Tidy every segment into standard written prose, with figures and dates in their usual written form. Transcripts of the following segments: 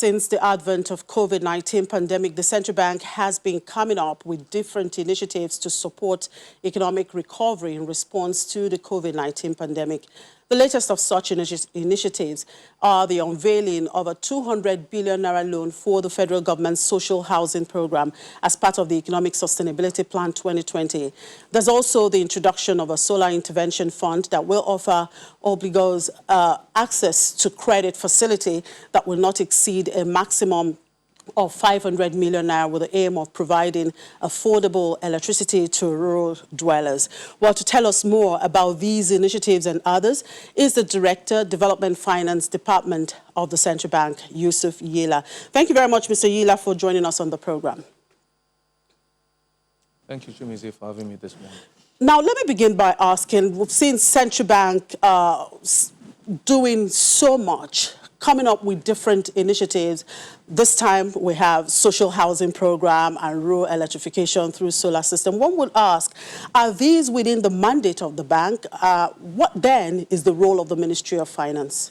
since the advent of COVID-19 pandemic, the central bank has been coming up with different initiatives to support economic recovery in response to the COVID-19 pandemic. The latest of such initiatives are the unveiling of a 200 billion naira loan for the federal government's social housing program as part of the Economic Sustainability Plan 2020. There's also the introduction of a solar intervention fund that will offer obligors access to credit facility that will not exceed a maximum of 500 million naira with the aim of providing affordable electricity to rural dwellers. Well, to tell us more about these initiatives and others is the Director, Development Finance Department of the Central Bank, Yusuf Yila. Thank you very much, Mr. Yila, for joining us on the program. Thank you, Chumizi, for having me this morning. Now, let me begin by asking, we've seen Central Bank doing so much, coming up with different initiatives. This time we have social housing program and rural electrification through solar system. One would ask, are these within the mandate of the bank? What then is the role of the Ministry of Finance?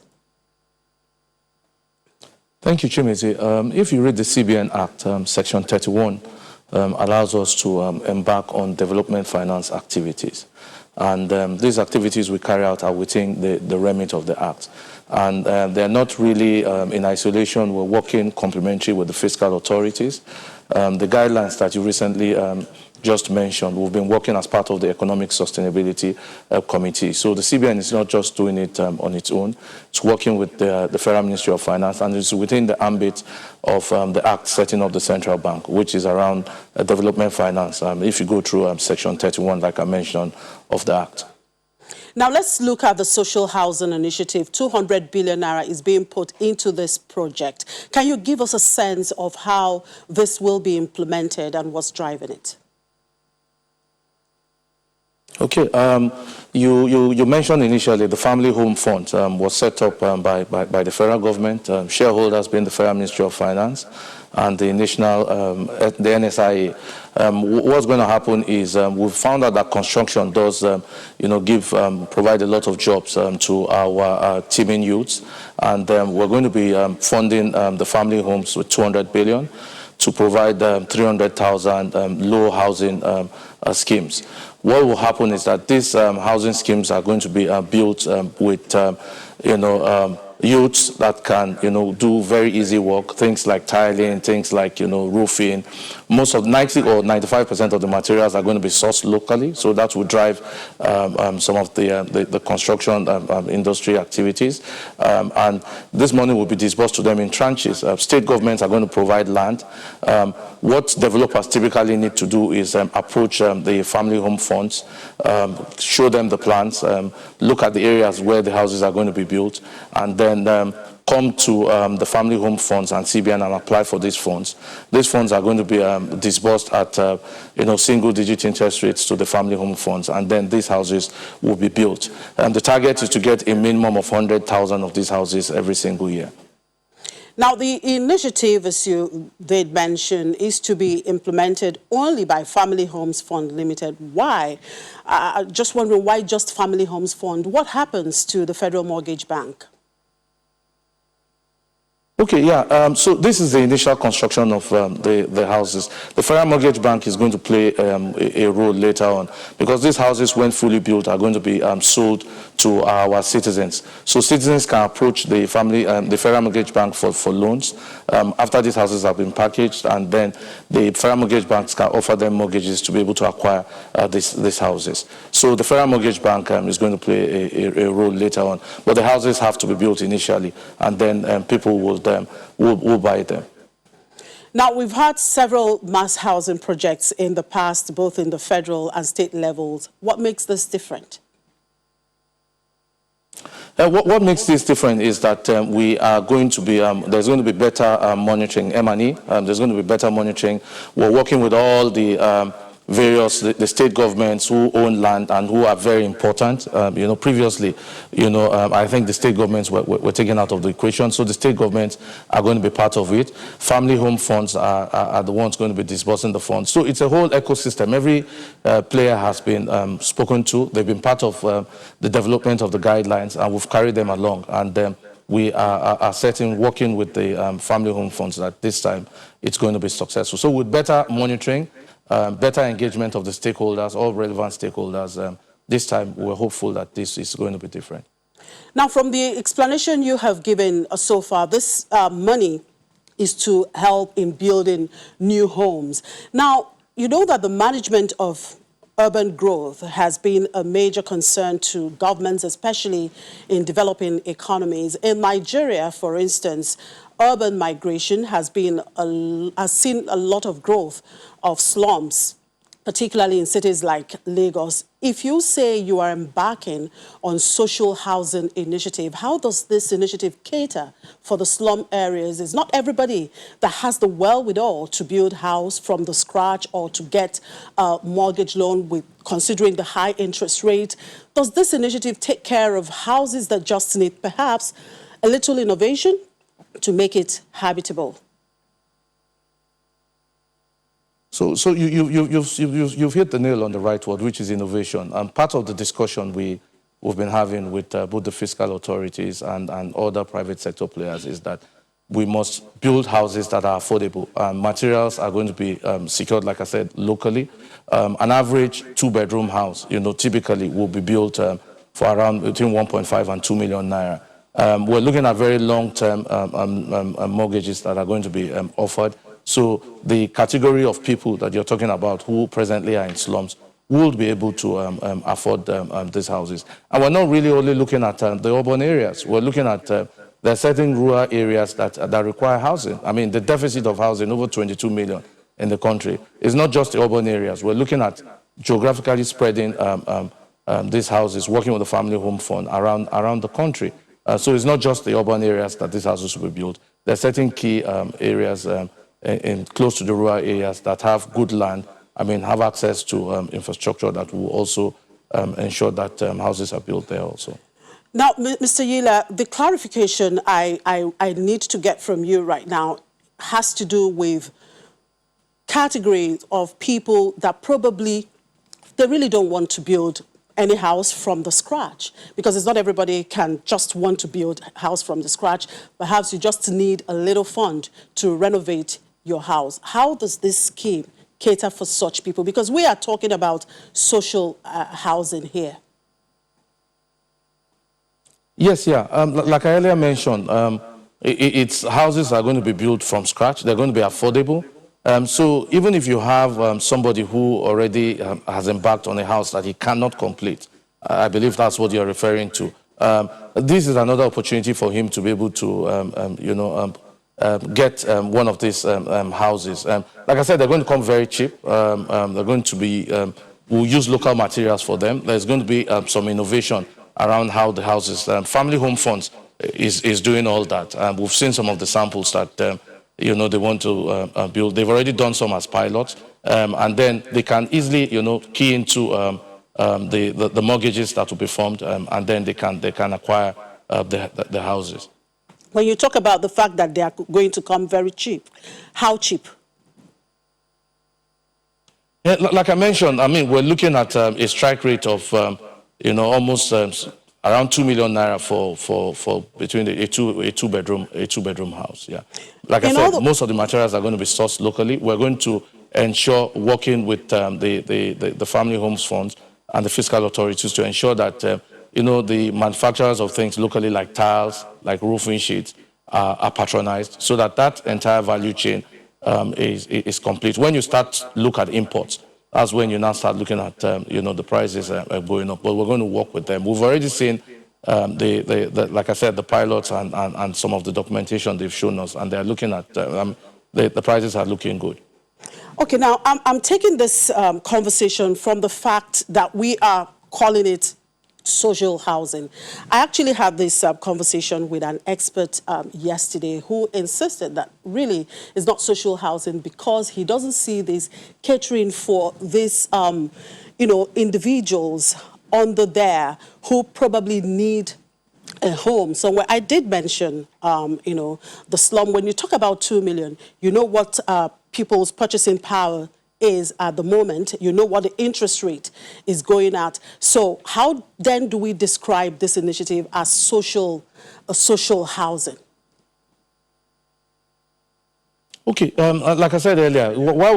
Thank you, Chumizi. If you read the CBN Act, Section 31 allows us to embark on development finance activities. And these activities we carry out are within the remit of the Act. And they're not really in isolation. We're working complementary with the fiscal authorities. The guidelines that you recently just mentioned, we've been working as part of the Economic Sustainability Committee. So the CBN is not just doing it on its own. It's working with the Federal Ministry of Finance, and it's within the ambit of the Act setting up the central bank, which is around development finance, if you go through Section 31, like I mentioned, of the Act. Now, let's look at the social housing initiative. 200 billion naira is being put into this project. Can you give us a sense of how this will be implemented and what's driving it? Okay, you mentioned initially the Family Home Fund was set up by the federal government, shareholders being the Federal Ministry of Finance and the national, the NSIA. What's going to happen is we've found out that construction does, provide a lot of jobs to our teeming youths, and we're going to be funding the family homes with 200 billion to provide 300,000 low housing schemes. What will happen is that these housing schemes are going to be built with, youths that can, do very easy work, things like tiling, things like, roofing. Most of 90 or 95% of the materials are going to be sourced locally, so that will drive some of the construction industry activities. And this money will be disbursed to them in tranches. State governments are going to provide land. What developers typically need to do is approach the family home funds, show them the plans, look at the areas where the houses are going to be built, and then come to the family home funds and CBN and apply for these funds. These funds are going to be disbursed at single-digit interest rates to the family home funds, and then these houses will be built. The target is to get a minimum of 100,000 of these houses every single year. Now, the initiative, as you did mention, is to be implemented only by Family Homes Fund Limited. Why? Just wondering, why just Family Homes Fund? What happens to the Federal Mortgage Bank? Okay, yeah, so this is the initial construction of the houses. The Federal Mortgage Bank is going to play a role later on, because these houses, when fully built, are going to be sold to our citizens. So citizens can approach the Federal Mortgage Bank for loans after these houses have been packaged, and then the Federal Mortgage Banks can offer them mortgages to be able to acquire these houses. So the Federal Mortgage Bank is going to play a role later on, but the houses have to be built initially, and then people will buy them. Now, we've had several mass housing projects in the past, both in the federal and state levels. What makes this different? What makes this different is that we are going to be, there's going to be better monitoring, M&E, there's going to be better monitoring. We're working with all the the state governments who own land and who are very important. Previously, I think the state governments were taken out of the equation, so the state governments are going to be part of it. Family home funds are the ones going to be disbursing the funds. So it's a whole ecosystem. Every player has been spoken to. They've been part of the development of the guidelines, and we've carried them along. And we are certain, working with the family home funds, that this time it's going to be successful. So with better monitoring, better engagement of the stakeholders, all relevant stakeholders, this time we're hopeful that this is going to be different. Now, from the explanation you have given so far, this money is to help in building new homes. Now, you know that the management of urban growth has been a major concern to governments, especially in developing economies. In Nigeria, for instance, urban migration has seen a lot of growth of slums, particularly in cities like Lagos. If you say you are embarking on social housing initiative, how does this initiative cater for the slum areas? It's not everybody that has the wherewithal to build house from the scratch or to get a mortgage loan with considering the high interest rate. Does this initiative take care of houses that just need perhaps a little innovation to make it habitable? So you've hit the nail on the right word, which is innovation. And part of the discussion we've been having with both the fiscal authorities and other private sector players is that we must build houses that are affordable. Materials are going to be secured, like I said, locally. An average two-bedroom house, typically will be built for around between 1.5 and 2 million naira. We're looking at very long-term mortgages that are going to be offered. So the category of people that you're talking about who presently are in slums will be able to afford these houses. And we're not really only looking at the urban areas. We're looking at there are certain rural areas that require housing. I mean, the deficit of housing, over 22 million in the country, is not just the urban areas. We're looking at geographically spreading these houses, working with the Family Home Fund around the country. So it's not just the urban areas that these houses will be built. There are certain key areas in close to the rural areas that have good land, have access to infrastructure that will also ensure that houses are built there also. Now, Mr. Yila, the clarification I need to get from you right now has to do with categories of people that probably, they really don't want to build any house from the scratch, because it's not everybody can just want to build a house from the scratch. Perhaps you just need a little fund to renovate your house. How does this scheme cater for such people? Because we are talking about social housing here. Yes, yeah. Like I earlier mentioned, it's houses are going to be built from scratch. They're going to be affordable. So even if you have somebody who already has embarked on a house that he cannot complete, I believe that's what you're referring to. This is another opportunity for him to be able to, get one of these houses. Like I said, they're going to come very cheap. They're going to be, we'll use local materials for them. There's going to be some innovation around how the houses, Family Home Funds is doing all that. We've seen some of the samples that, they want to build. They've already done some as pilots. And then they can easily, key into the mortgages that will be formed, and then they can acquire the houses. When you talk about the fact that they are going to come very cheap, how cheap? Yeah, like I mentioned, we're looking at a strike rate of, almost around 2 million naira for between a two bedroom house. Yeah, like I said, most of the materials are going to be sourced locally. We're going to ensure, working with the Family Homes Funds and the fiscal authorities, to ensure that the manufacturers of things locally, like tiles, like roofing sheets, are patronized, so that entire value chain is complete. When you start look at imports, that's when you now start looking at the prices going up. But we're going to work with them. We've already seen like I said, the pilots and some of the documentation they've shown us, and they're looking at the prices are looking good. Okay, now I'm taking this conversation from the fact that we are calling it social housing. I actually had this conversation with an expert yesterday who insisted that really it's not social housing, because he doesn't see this catering for these, individuals under there who probably need a home. So I did mention, the slum. When you talk about 2 million, you know what people's purchasing power is at the moment. You know what the interest rate is going at. So how then do we describe this initiative as social housing? Okay, like I said earlier, why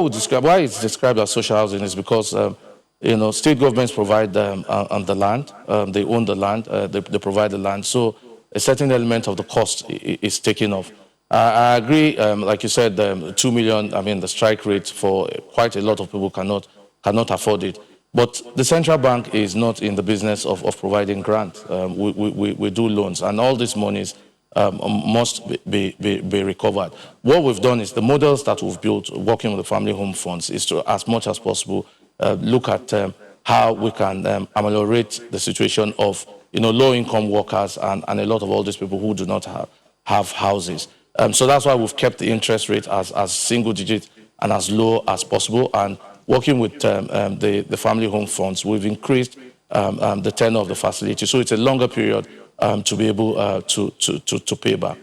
it's described as social housing is because state governments provide on the land, they own the land, they provide the land, so a certain element of the cost is taken off. I agree, like you said, 2 million. I mean, the strike rate for quite a lot of people cannot afford it. But the central bank is not in the business of providing grants. We do loans, and all these monies must be recovered. What we've done is the models that we've built working with the family home funds is to, as much as possible, look at how we can ameliorate the situation of low-income workers and a lot of all these people who do not have houses. So that's why we've kept the interest rate as single digit and as low as possible. And working with the family home funds, we've increased the tenure of the facility. So it's a longer period to be able to pay back.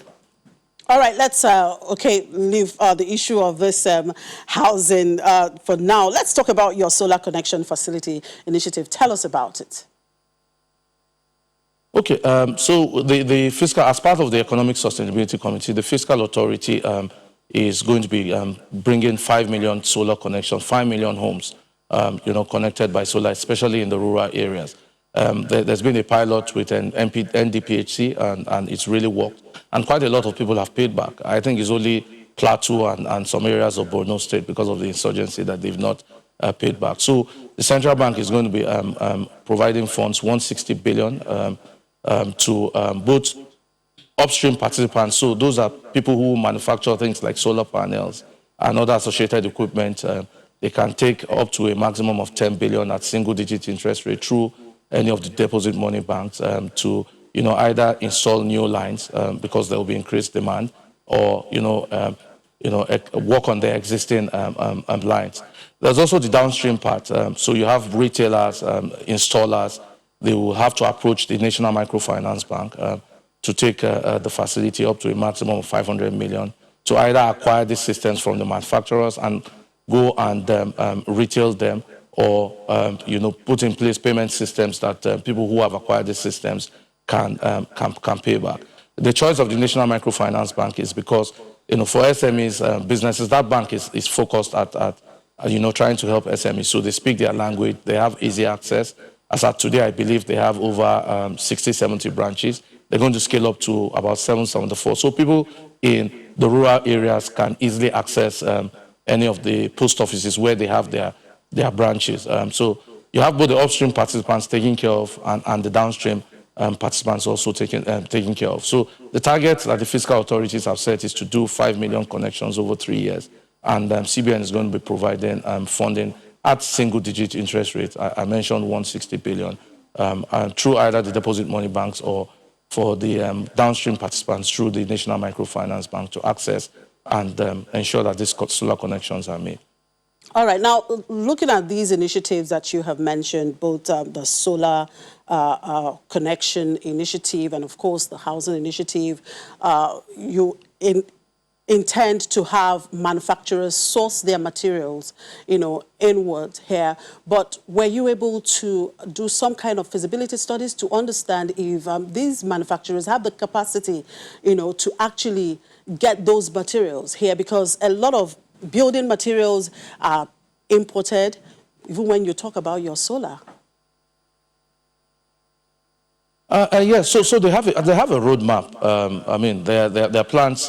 All right, let's leave the issue of this housing for now. Let's talk about your solar connection facility initiative. Tell us about it. Okay, so the fiscal, as part of the Economic Sustainability Committee, the Fiscal Authority is going to be bringing 5 million solar connections, 5 million homes, connected by solar, especially in the rural areas. There's been a pilot with an NDPHC, and it's really worked. And quite a lot of people have paid back. I think it's only Plateau and some areas of Borno State, because of the insurgency, that they've not paid back. So the central bank is going to be providing funds, 160 billion, to both upstream participants. So those are people who manufacture things like solar panels and other associated equipment. They can take up to a maximum of 10 billion at single-digit interest rate through any of the deposit money banks to either install new lines because there will be increased demand, or work on the existing lines. There's also the downstream part. So you have retailers, installers. They will have to approach the National Microfinance Bank to take the facility up to a maximum of 500 million to either acquire these systems from the manufacturers and go and retail them, or put in place payment systems that people who have acquired these systems can pay back. The choice of the National Microfinance Bank is because for SMEs, businesses, that bank is focused at trying to help SMEs. So they speak their language, they have easy access. As of today, I believe they have over 60, 70 branches. They're going to scale up to about 774. So people in the rural areas can easily access any of the post offices where they have their branches. So you have both the upstream participants taking care of and the downstream participants also taken care of. So the target that the fiscal authorities have set is to do 5 million connections over 3 years. And CBN is going to be providing funding at single-digit interest rates. I mentioned 160 billion through either the deposit money banks or for the downstream participants through the National Microfinance Bank to access and ensure that these solar connections are made. All right. Now, looking at these initiatives that you have mentioned, both the solar connection initiative and, of course, the housing initiative, you intend to have manufacturers source their materials, inward here. But were you able to do some kind of feasibility studies to understand if these manufacturers have the capacity, to actually get those materials here? Because a lot of building materials are imported, even when you talk about your solar. Yes, so they have a roadmap. I mean, their plans,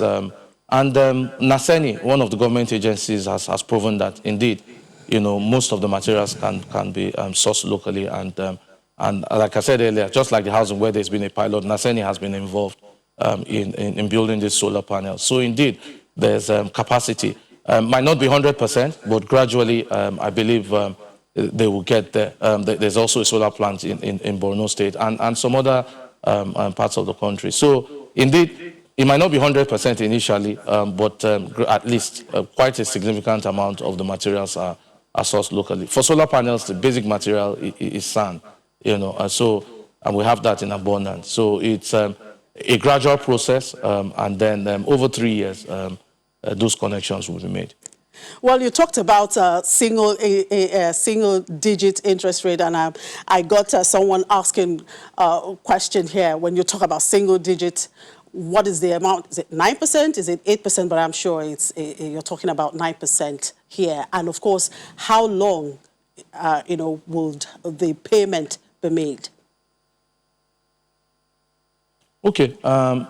and NASENI, one of the government agencies, has proven that indeed, most of the materials can be sourced locally. And like I said earlier, just like the housing where there's been a pilot, NASENI has been involved in building these solar panels. So indeed, there's capacity. Might not be 100%, but gradually, I believe they will get there. There's also a solar plant in Borno State and some other parts of the country. So indeed, it might not be 100% initially, but at least quite a significant amount of the materials are sourced locally. For solar panels, the basic material is sand, and we have that in abundance. So it's a gradual process, and then over 3 years, those connections will be made. Well, you talked about a single-digit interest rate, and I got someone asking a question here. When you talk about single-digit, what is the amount? Is it 9%? Is it 8%? But I'm sure you're talking about 9% here. And of course, how long, would the payment be made? Okay,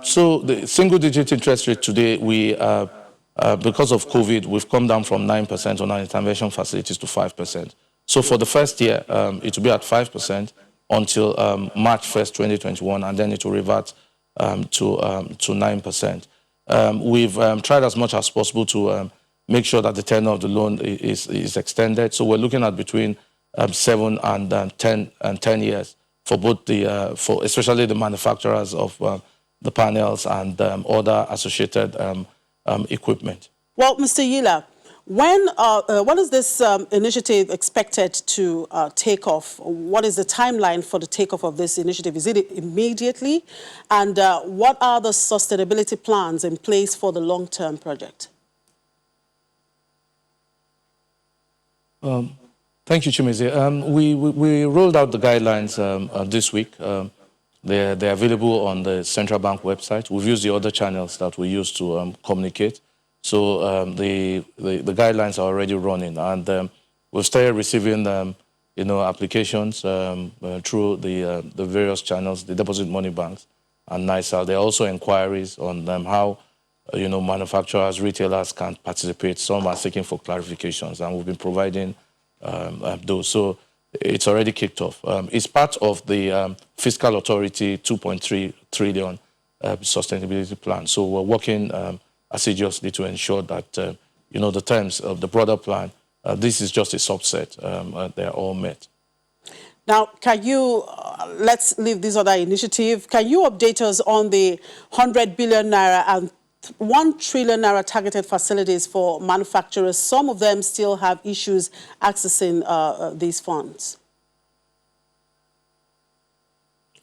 so the single-digit interest rate today, because of COVID, we've come down from 9% on our intervention facilities to 5%. So for the first year, it will be at 5% until March 1st, 2021, and then it will revert to 9%. We've tried as much as possible to make sure that the tenure of the loan is extended. So we're looking at between 7 and 10 years for both for especially the manufacturers of the panels and other associated equipment. Well, Mr. Yila, when is this initiative expected to take off? What is the timeline for the takeoff of this initiative? Is it immediately? And what are the sustainability plans in place for the long-term project? Thank you, Chimeze. We rolled out the guidelines this week. They're available on the central bank website. We've used the other channels that we use to communicate. So the guidelines are already running, and we've started receiving applications through the various channels, the deposit money banks and NISA. There are also inquiries on how manufacturers, retailers can participate. Some are seeking for clarifications, and we've been providing those. So it's already kicked off. It's part of the Fiscal Authority 2.3 trillion sustainability plan. So we're working assiduously to ensure that the terms of the broader plan, this is just a subset. They're all met. Now, can you, let's leave this other initiative. Can you update us on the 100 billion naira and 1 trillion naira targeted facilities for manufacturers? Some of them still have issues accessing these funds.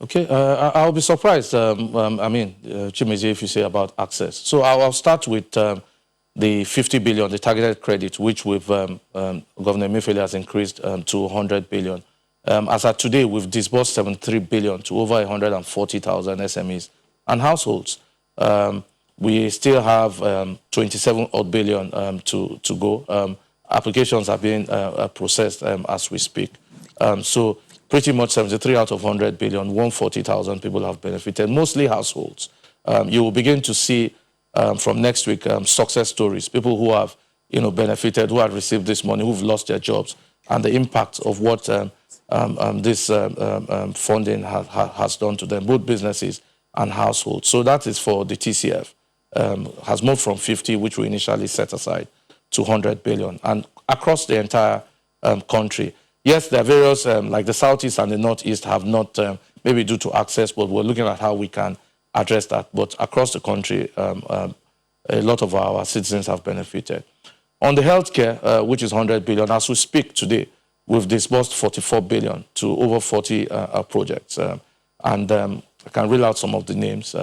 Okay, I'll be surprised, Chimeze, if you say about access. So I'll start with the 50 billion, the targeted credit, which Governor Emefiele has increased to 100 billion. As of today, we've disbursed 73 billion to over 140,000 SMEs and households. We still have 27 odd billion to go. Applications are being processed as we speak. So pretty much 73 out of 100 billion, 140,000 people have benefited, mostly households. You will begin to see from next week success stories, people who have benefited, who have received this money, who've lost their jobs, and the impact of what this funding has done to them, both businesses and households. So that is for the TCF. Has moved from 50, which we initially set aside, to 100 billion. And across the entire country, yes, there are various, like the Southeast and the Northeast have not, maybe due to access, but we're looking at how we can address that. But across the country, a lot of our citizens have benefited. On the healthcare, which is 100 billion, as we speak today, we've disbursed 44 billion to over 40 projects. And I can reel out some of the names.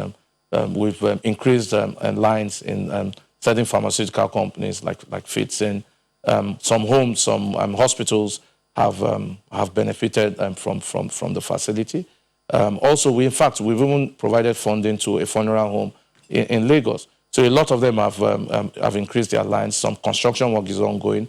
We've increased lines in certain pharmaceutical companies like Fitsin. Some homes, some hospitals have benefited from the facility. Also, we've even provided funding to a funeral home in Lagos. So a lot of them have increased their lines. Some construction work is ongoing.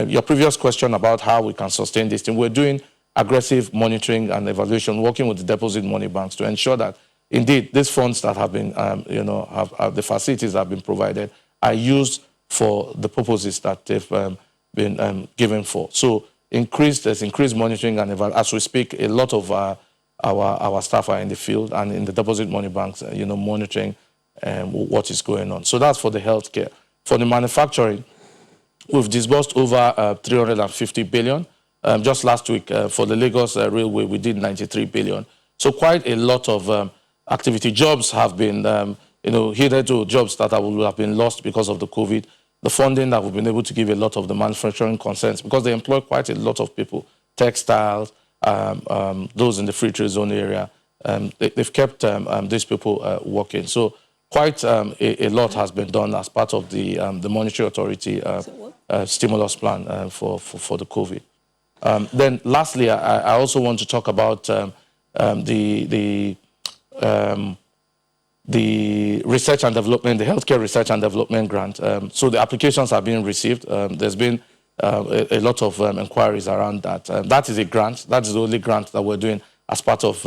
Your previous question about how we can sustain this thing, we're doing aggressive monitoring and evaluation, working with the deposit money banks to ensure that indeed these funds that have been, the facilities that have been provided are used for the purposes that they've been given for. So there's increased monitoring and as we speak, a lot of our staff are in the field and in the deposit money banks, monitoring what is going on. So that's for the healthcare. For the manufacturing, we've disbursed over 350 billion. Just last week, for the Lagos Railway, we did 93 billion. So quite a lot of activity. Jobs have been, hitherto jobs that would have been lost because of the COVID. The funding that we've been able to give a lot of the manufacturing concerns, because they employ quite a lot of people, textiles, those in the free trade zone area. They've kept these people working. So quite a lot has been done as part of the Monetary Authority stimulus plan for the COVID. Then lastly, I also want to talk about the research and development, the healthcare research and development grant. So the applications are being received. There's been a lot of inquiries around that. That is a grant. That is the only grant that we're doing as part of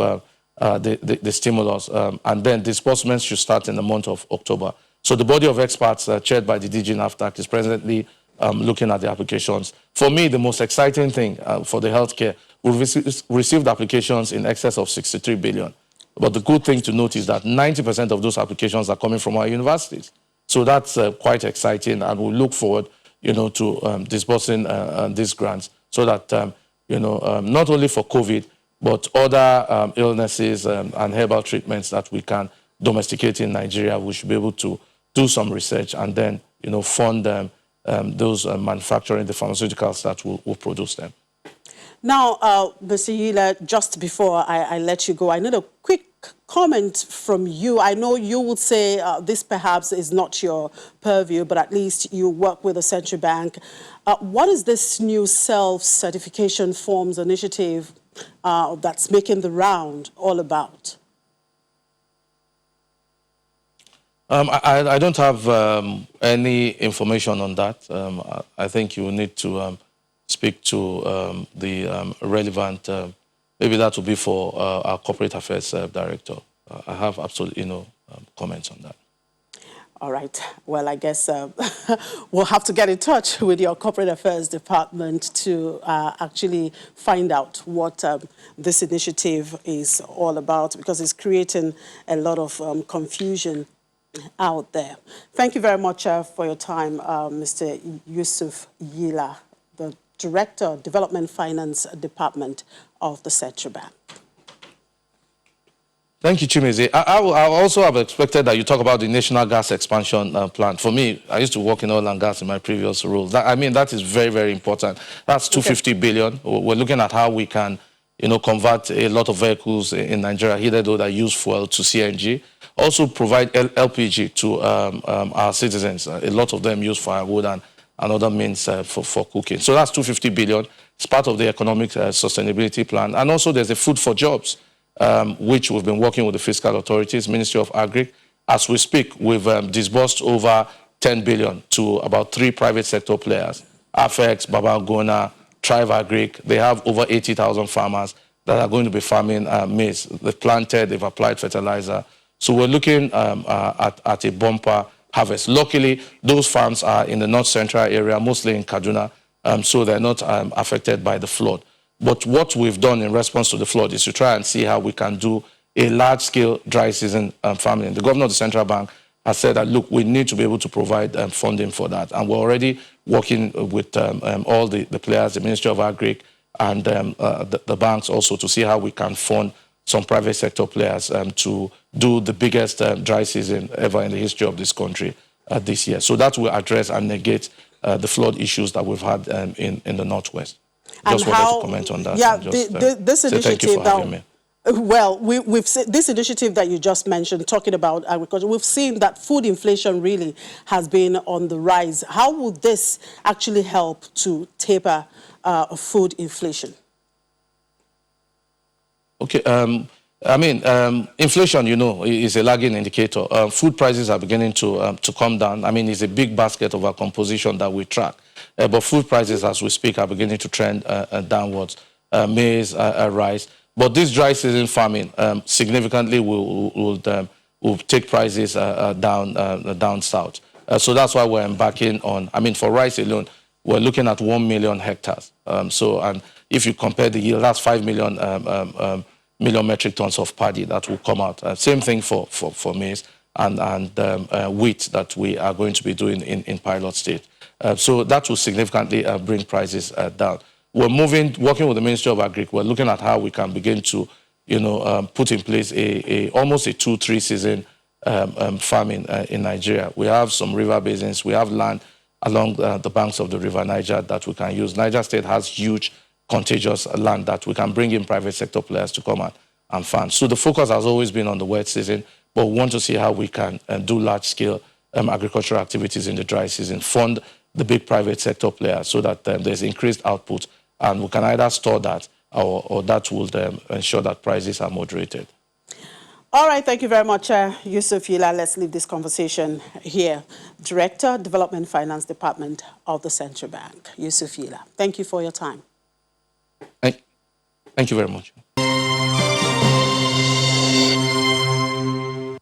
the stimulus. And then disbursements should start in the month of October. So the body of experts chaired by the DG NAFTAC is presently looking at the applications. For me, the most exciting thing for the healthcare, we've received applications in excess of 63 billion. But the good thing to note is that 90% of those applications are coming from our universities. So that's quite exciting, and we look forward, to disbursing these grants so that, not only for COVID, but other illnesses and herbal treatments that we can domesticate in Nigeria, we should be able to do some research and then, fund those manufacturing the pharmaceuticals that will produce them. Now, Mr. Yila, just before I let you go, I need a quick comment from you. I know you would say this perhaps is not your purview, but at least you work with the central bank. What is this new self-certification forms initiative that's making the round all about? I don't have any information on that. I think you need to speak to the relevant, maybe that will be for our corporate affairs director. I have absolutely no comments on that. All right. Well, I guess we'll have to get in touch with your corporate affairs department to actually find out what this initiative is all about, because it's creating a lot of confusion out there. Thank you very much for your time, Mr. Yusuf Yila, the Director of Development Finance Department of the Central Bank. Thank you, Chimeze. I also have expected that you talk about the national gas expansion plan. For me, I used to work in oil and gas in my previous roles. That is very, very important. That's 250 billion. We're looking at how we can, convert a lot of vehicles in Nigeria, either that use fuel to CNG. Also provide LPG to our citizens. A lot of them use firewood and other means for cooking. So that's 250 billion. It's part of the economic sustainability plan. And also there's the food for jobs, which we've been working with the fiscal authorities, Ministry of Agri. As we speak, we've disbursed over 10 billion to about 3 private sector players, Afex, Babangona, Thrive Agric. They have over 80,000 farmers that are going to be farming maize. They've planted, they've applied fertilizer. So we're looking at a bumper harvest. Luckily, those farms are in the north central area, mostly in Kaduna, so they're not affected by the flood. But what we've done in response to the flood is to try and see how we can do a large-scale dry season farming. The governor of the central bank has said that, look, we need to be able to provide funding for that. And we're already working with all the players, the Ministry of Agri and the banks also, to see how we can fund some private sector players to do the biggest dry season ever in the history of this country this year. So that will address and negate the flood issues that we've had in the Northwest. And just wanted to comment on that. Yeah, this initiative we've seen this initiative that you just mentioned, talking about agriculture, we've seen that food inflation really has been on the rise. How would this actually help to taper food inflation? Okay, inflation, is a lagging indicator. Food prices are beginning to come down. It's a big basket of our composition that we track. But food prices, as we speak, are beginning to trend downwards. Maize, rice. But this dry season farming significantly will take prices down south. So that's why we're embarking on, for rice alone, we're looking at 1 million hectares. And if you compare the yield, that's 5 million metric tons of paddy that will come out. Same thing for maize and wheat that we are going to be doing in pilot state. So that will significantly bring prices down. We're working with the Ministry of Agri. We're looking at how we can begin to, put in place almost a 2-3 season farming in Nigeria. We have some river basins. We have land along the banks of the River Niger that we can use. Niger State has huge contiguous land that we can bring in private sector players to come and farm. So the focus has always been on the wet season, but we want to see how we can do large-scale agricultural activities in the dry season, fund the big private sector players so that there's increased output, and we can either store that or that will ensure that prices are moderated. All right, thank you very much, Yusuf Yila. Let's leave this conversation here. Director, Development Finance Department of the Central Bank, Yusuf Yila. Thank you for your time. Thank you very much.